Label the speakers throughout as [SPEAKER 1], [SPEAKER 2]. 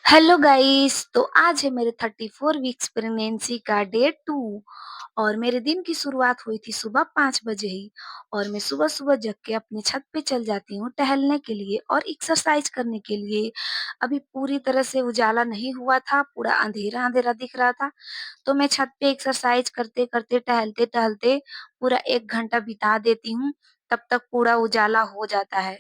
[SPEAKER 1] Hello guys. तो आज है मेरे 34 वीक्स प्रेगनेंसी का डे 2 और मेरे दिन की शुरुआत हुई थी सुबह 5 बजे ही। और मैं सुबह सुबह जग के अपने छत पे चल जाती हूँ टहलने के लिए और एक्सरसाइज करने के लिए। अभी पूरी तरह से उजाला नहीं हुआ था, पूरा अंधेरा अंधेरा दिख रहा था। तो मैं छत पे एक्सरसाइज करते करते टहलते टहलते पूरा 1 घंटा बिता देती हूँ। तब तक पूरा उजाला हो जाता है।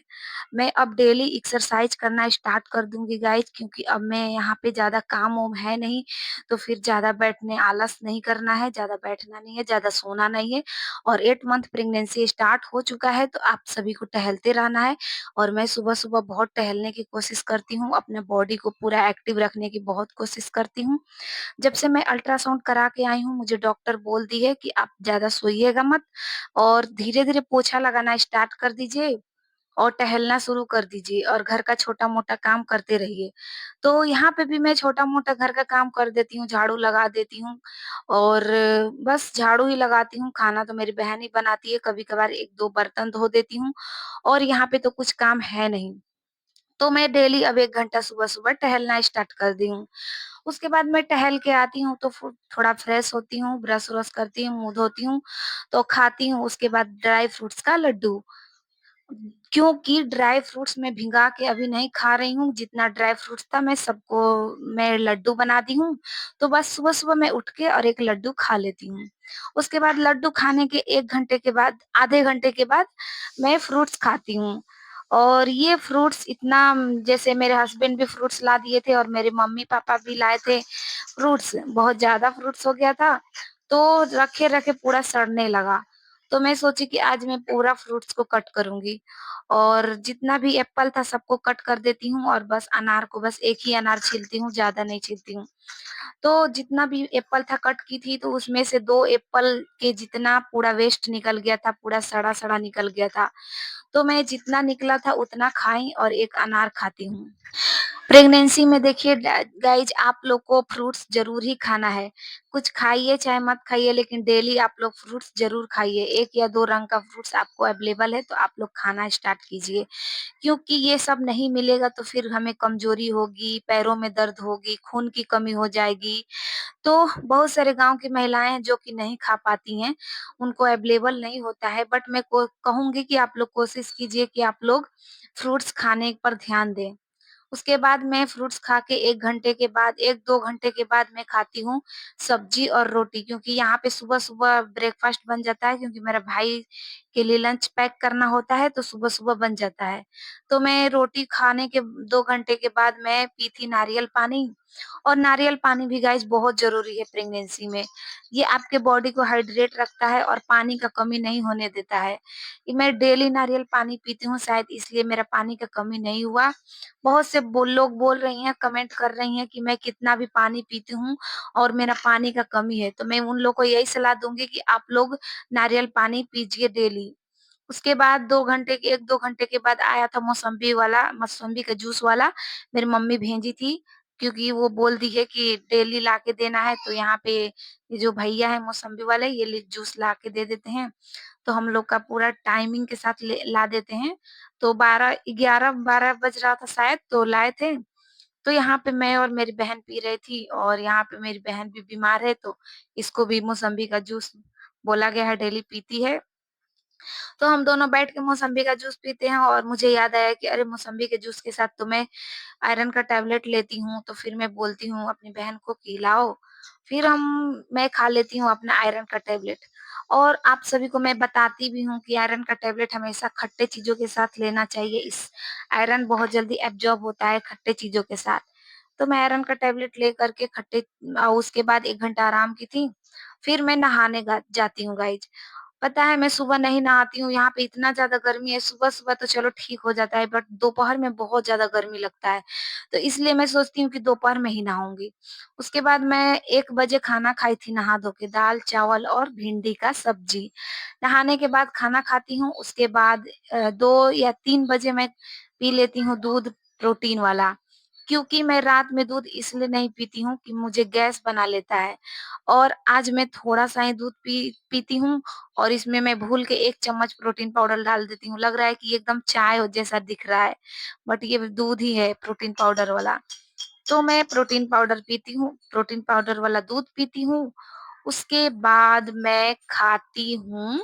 [SPEAKER 1] मैं अब डेली एक्सरसाइज करना स्टार्ट कर दूंगी गाइज, क्योंकि अब मैं यहाँ पे ज्यादा काम वाम है नहीं। तो फिर ज्यादा बैठने आलस नहीं करना है, ज्यादा बैठना नहीं है, ज्यादा सोना नहीं है। और 8 मंथ प्रेगनेंसी स्टार्ट हो चुका है, तो आप सभी को टहलते रहना है। और मैं सुबह सुबह बहुत टहलने की कोशिश करती हूँ, अपने बॉडी को पूरा एक्टिव रखने की बहुत कोशिश करती हूँ। जब से मैं अल्ट्रासाउंड करा के आई हूँ, मुझे डॉक्टर बोल दी है कि आप ज्यादा सोइएगा मत और धीरे धीरे पोछा लगाना स्टार्ट कर दीजिए और टहलना शुरू कर दीजिए और घर का छोटा-मोटा काम करते रहिए। तो यहाँ पे भी मैं छोटा-मोटा घर का काम कर देती हूँ, झाड़ू लगा देती हूँ और बस झाड़ू ही लगाती हूँ, खाना तो मेरी बहन ही बनाती है, कभी-कभार 1-2 बर्तन धो देती हूँ और यहाँ पे तो कुछ काम है नहीं। तो मैं डेली अब 1 घंटा सुबह-सुबह टहलना स्टार्ट कर दी हूँ। उसके बाद मैं टहल के आती हूँ तो थोड़ा फ्रेश होती हूँ, ब्रश-व्रश करती हूँ, मुँह धोती हूँ, तो खाती हूँ। उसके बाद ड्राई फ्रूट्स का लड्डू, क्योंकि ड्राई फ्रूट्स मैं भिगा के अभी नहीं खा रही हूँ, जितना ड्राई फ्रूट्स था मैं लड्डू बना दी हूँ। तो बस सुबह-सुबह मैं उठ के और एक लड्डू खा लेती हूँ। उसके बाद लड्डू खाने के 1 घंटे के बाद, आधे घंटे के बाद मैं फ्रूट्स खाती हूँ। और ये फ्रूट्स इतना जैसे मेरे हस्बैंड भी फ्रूट्स ला दिए थे और मेरे मम्मी-पापा भी लाए थे फ्रूट्स, बहुत ज़्यादा फ्रूट्स हो गया था, तो रखे-रखे पूरा सड़ने लगा। तो मैं सोची कि आज मैं पूरा फ्रूट्स को कट करूँगी और जितना भी एप्पल था सबको कट कर देती हूँ और बस अनार को बस एक ही अनार छीलती हूँ, ज़्यादा नहीं छीलती हूँ। तो जितना भी एप्पल था कट की थी, तो उसमें से 2 एप्पल के जितना पूरा वेस्ट निकल गया था, पूरा सड़ा-सड़ा निकल गया था। तो मैं जितना निकला था उतना खाई और 1 अनार खाती हूँ। प्रेगनेंसी में देखिए गाइज, आप लोग को फ्रूट्स जरूर ही खाना है। कुछ खाइए चाहे मत खाइए, लेकिन डेली आप लोग फ्रूट्स जरूर खाइए। 1 या 2 रंग का फ्रूट्स आपको अवेलेबल है तो आप लोग खाना स्टार्ट कीजिए, क्योंकि ये सब नहीं मिलेगा तो फिर हमें कमजोरी होगी, पैरों में दर्द होगी, खून की कमी हो जाएगी। तो बहुत सारे गांव की महिलाएं हैं जो कि नहीं खा पाती हैं, उनको अवेलेबल नहीं होता है। बट मैं कहूंगी कि आप लोग कोशिश कीजिए कि आप लोग फ्रूट्स खाने पर ध्यान दें। उसके बाद मैं फ्रूट्स खा के 1 घंटे के बाद, 1-2 घंटे के बाद मैं खाती हूँ सब्जी और रोटी, क्योंकि यहाँ पे सुबह-सुबह ब्रेकफ़ास्ट बन जाता है, क्योंकि मेरा भाई के लिए लंच पैक करना होता है तो सुबह-सुबह बन जाता है। तो मैं रोटी खाने के 2 घंटे के बाद मैं पी थी नारियल पानी। और नारियल पानी भी गाइस बहुत ज़रूरी है प्रेगनेंसी में। ये आपके बॉडी को हाइड्रेट रखता है और पानी का कमी नहीं होने देता है। मैं डेली नारियल पानी पीती हूँ, शायद इसलिए मेरा पानी का कमी नहीं हुआ। बहुत से लोग बोल रही हैं, कमेंट कर रही हैं कि मैं कितना भी पानी पीती हूँ और मेरा पानी का कमी है। तो मैं उन लोग को यही सलाह दूँगी कि आप लोग नारियल पानी पीजिए डेली। उसके बाद 2 घंटे के 1-2 घंटे के बाद आया था मौसम्बी का जूस वाला, मेरी मम्मी भेजी थी, क्योंकि वो बोल दी है कि डेली ला के देना है। तो यहाँ पे ये जो भैया है मौसम्बी वाले, ये जूस ला के दे देते हैं। तो हम लोग का पूरा टाइमिंग के साथ ला देते हैं। तो 11-12 बज रहा था शायद, तो लाए थे। तो यहाँ पे मैं और मेरी बहन पी रही थी और यहाँ पे मेरी बहन भी बीमार है, तो इसको भी मौसम्बी का जूस बोला गया है, डेली पीती है। तो हम दोनों बैठ के मौसम्बी का जूस पीते हैं और मुझे याद आया कि अरे मौसम्बी के जूस के साथ तो मैं आयरन का टैबलेट लेती हूँ। तो फिर मैं बोलती हूँ अपनी बहन को कि लाओ, फिर मैं खा लेती हूँ अपना आयरन का टैबलेट। और आप सभी को मैं बताती भी हूँ कि आयरन का टैबलेट हमेशा खट्टे चीज़ों के साथ लेना चाहिए। इस आयरन बहुत जल्दी एब्ज़ॉर्ब होता है खट्टे चीज़ों के साथ। तो मैं आयरन का टैबलेट लेकर के उसके बाद 1 घंटा आराम की थी। फिर मैं नहाने जाती हूँ गाइज़। पता है मैं सुबह नहीं नहाती हूँ, यहाँ पे इतना ज़्यादा गर्मी है, सुबह-सुबह तो चलो ठीक हो जाता है, बट दोपहर में बहुत ज़्यादा गर्मी लगता है। तो इसलिए मैं सोचती हूँ कि दोपहर में ही नहाऊँगी। उसके बाद मैं 1 बजे खाना खाई थी नहा धो के, दाल, चावल और भिंडी का सब्जी। नहाने के बाद खाना खाती हूँ, उसके बाद 2 या 3 बजे मैं पी लेती हूँ दूध प्रोटीन वाला। क्योंकि मैं रात में दूध इसलिए नहीं पीती हूँ कि मुझे गैस बना लेता है। और आज मैं थोड़ा-सा ही दूध पीती हूँ और इसमें मैं भूल के 1 चम्मच प्रोटीन पाउडर डाल देती हूँ। लग रहा है कि एकदम चाय हो जैसा दिख रहा है, बट ये दूध ही है प्रोटीन पाउडर वाला। तो मैं प्रोटीन पाउडर पीती हूँ, प्रोटीन पाउडर वाला दूध पीती हूँ। उसके बाद मैं खाती हूँ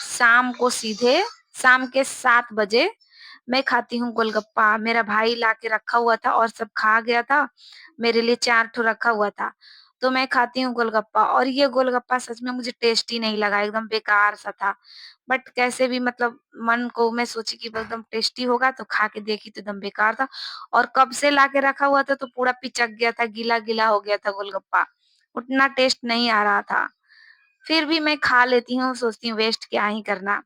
[SPEAKER 1] शाम को सीधे शाम के 7 बजे मैं खाती हूँ गोलगप्पा। मेरा भाई लाके रखा हुआ था और सब खा गया था। मेरे लिए 4 ठो रखा हुआ था। तो मैं खाती हूँ गोलगप्पा और ये गोलगप्पा सच में मुझे टेस्टी नहीं लगा, एकदम बेकार सा था। बट कैसे भी मतलब मन को मैं सोची कि वो एकदम टेस्टी होगा तो खा के देखी तो एकदम बेकार था। और कब से लाके रखा हुआ था तो पूरा पिचक गया था, गीला-गीला हो गया था गोलगप्पा। उतना टेस्ट नहीं आ रहा था। फिर भी मैं खा लेती हूँ, सोचती हूँ वेस्ट क्या ही करना।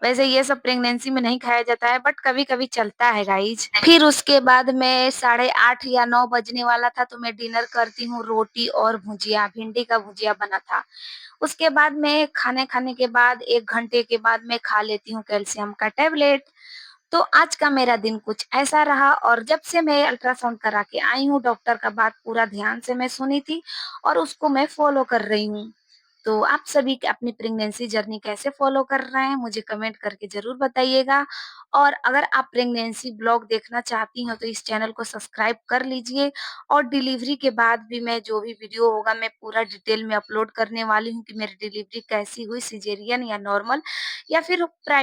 [SPEAKER 1] वैसे ये सब प्रेगनेंसी में नहीं खाया जाता है बट कभी-कभी चलता है गाइज़। फिर उसके बाद मैं साढ़े 8 या 9 बजने वाला था तो मैं डिनर करती हूँ रोटी और भुजिया, भिंडी का भुजिया बना था। उसके बाद मैं खाने खाने के बाद 1 घंटे के बाद मैं खा लेती हूँ कैल्शियम का टैबलेट। तो आज का मेरा दिन कुछ ऐसा रहा और जब से मैं अल्ट्रासाउंड करा के आई हूँ, डॉक्टर का बात पूरा ध्यान से मैं सुनी थी और उसको मैं फ़ॉलो कर रही हूँ। तो आप सभी अपनी प्रेगनेंसी जर्नी कैसे फ़ॉलो कर रहे हैं, मुझे कमेंट करके ज़रूर बताइएगा। और अगर आप प्रेगनेंसी ब्लॉग देखना चाहती हो, तो इस चैनल को सब्सक्राइब कर लीजिए और डिलीवरी के बाद भी मैं जो भी वीडियो होगा, मैं पूरा डिटेल में अपलोड करने वाली हूँ कि मेरी डिलीवरी कैसी हुई, सिज़ेरियन या नॉर्मल या फिर प्राइ